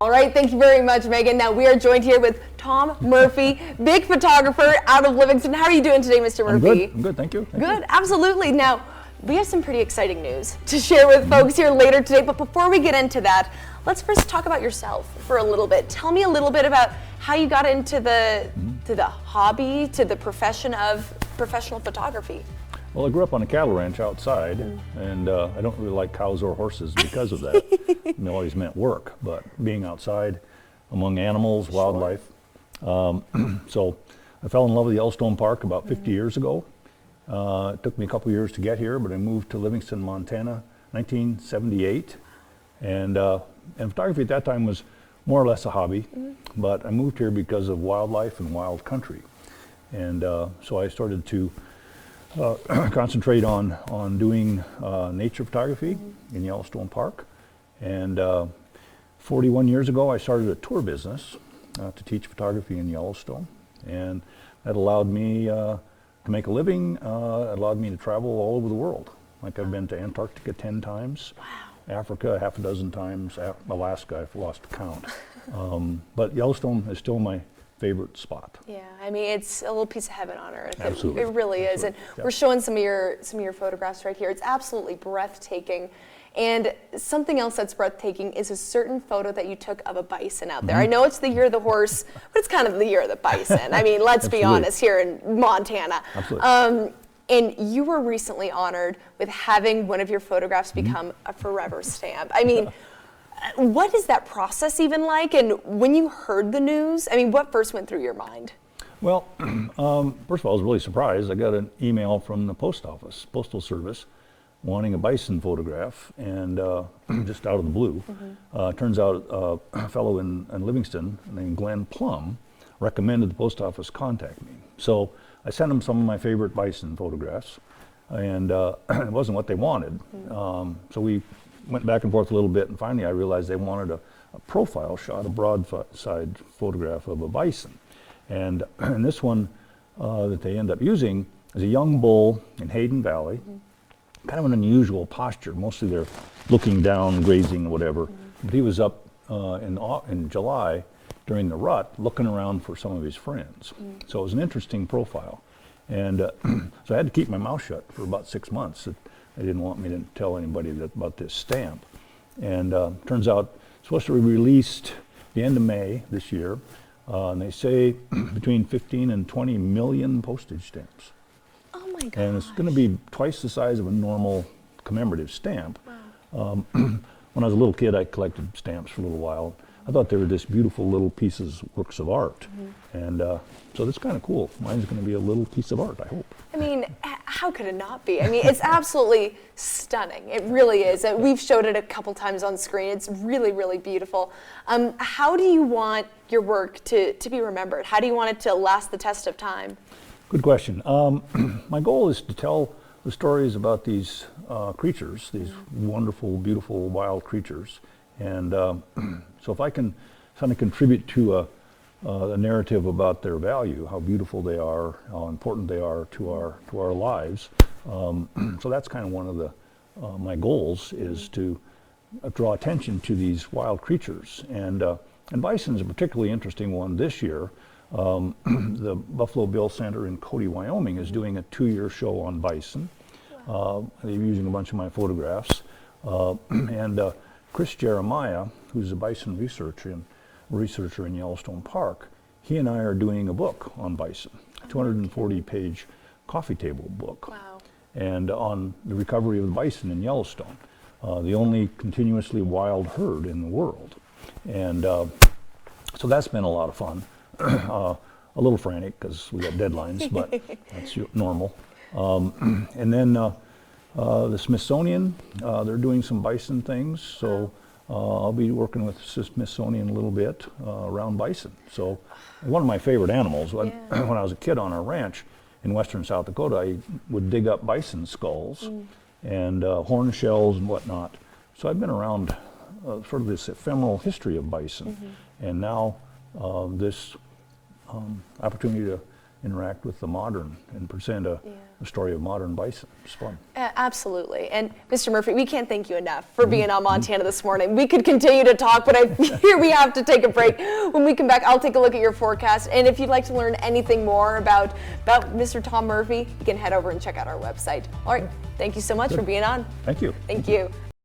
All right, thank you very much, Megan. Now we are joined here with Tom Murphy, big photographer out of Livingston. How are you doing today, Mr. Murphy? I'm good, thank you. Good, absolutely. Now, we have some pretty exciting news to share with folks here later today, but before we get into that, let's first talk about yourself for a little bit. Tell me a little bit about how you got into the hobby, to the profession of professional photography. Well, I grew up on a cattle ranch outside, and I don't really like cows or horses because of that. It always meant work, but being outside among animals, wildlife. So I fell in love with Yellowstone Park about 50 years ago. It took me a couple years to get here, but I moved to Livingston, Montana, 1978. And photography at that time was more or less a hobby, but I moved here because of wildlife and wild country. And so I started to concentrate on doing nature photography in Yellowstone Park. And 41 years ago, I started a tour business to teach photography in Yellowstone. And that allowed me to make a living. It allowed me to travel all over the world. Like I've been to Antarctica 10 times, Africa half a dozen times, Alaska, I've lost count. But Yellowstone is still my favorite spot. Yeah, I mean, it's a little piece of heaven on earth. Absolutely. It really is. And we're showing some of your photographs right here. It's absolutely breathtaking. And something else that's breathtaking is a certain photo that you took of a bison out there. I know it's the year of the horse, but it's kind of the year of the bison. I mean, let's be honest, here in Montana. Absolutely. And you were recently honored with having one of your photographs become a Forever Stamp. I mean, what is that process even like? And when you heard the news, I mean, what first went through your mind? Well, first of all, I was really surprised. I got an email from the Postal Service, wanting a bison photograph, and just out of the blue. Turns out a fellow in Livingston named Glenn Plum recommended the post office contact me. So I sent him some of my favorite bison photographs, and it wasn't what they wanted. So we went back and forth a little bit, and finally I realized they wanted a profile shot, a broadside photograph of a bison. And this one that they end up using is a young bull in Hayden Valley, kind of an unusual posture. Mostly they're looking down, grazing, whatever. But he was up in July during the rut, looking around for some of his friends. So it was an interesting profile. And so I had to keep my mouth shut for about 6 months. They didn't want me to tell anybody about this stamp. And turns out it's supposed to be released the end of May this year. And they say between 15 and 20 million postage stamps. Oh my God. And it's going to be twice the size of a normal commemorative stamp. Wow. When I was a little kid, I collected stamps for a little while. I thought they were just beautiful little pieces, works of art. And so that's kind of cool. Mine's going to be a little piece of art, I hope. I mean, how could it not be? I mean, it's absolutely stunning. It really is. And we've showed it a couple times on screen. It's really, really beautiful. How do you want your work to be remembered? How do you want it to last the test of time? Good question. My goal is to tell the stories about these creatures, these wonderful, beautiful, wild creatures. And so if I can kind of contribute to a narrative about their value, how beautiful they are, how important they are to our lives. So that's kind of one of the my goals, is to draw attention to these wild creatures. And bison is a particularly interesting one this year. The Buffalo Bill Center in Cody, Wyoming is doing a 2-year show on bison. They're using a bunch of my photographs. And Chris Jeremiah, who's a bison researcher in Yellowstone Park, he and I are doing a book on bison, a 240-page coffee table book. Wow. And on the recovery of the bison in Yellowstone, the only continuously wild herd in the world. And so that's been a lot of fun. A little frantic because we got deadlines, but that's normal. And then the Smithsonian, they're doing some bison things, so I'll be working with Smithsonian a little bit around bison. So one of my favorite animals. When I was a kid on our ranch in western South Dakota, I would dig up bison skulls and horn shells and whatnot. So I've been around sort of this ephemeral history of bison, and now this opportunity to interact with the modern and present a story of modern bison. It's fun. Absolutely. And Mr. Murphy, we can't thank you enough for being on Montana this morning. We could continue to talk, but I fear we have to take a break. When we come back, I'll take a look at your forecast. And if you'd like to learn anything more about Mr. Tom Murphy, you can head over and check out our website. All right. Thank you so much for being on. Thank you. Thank you.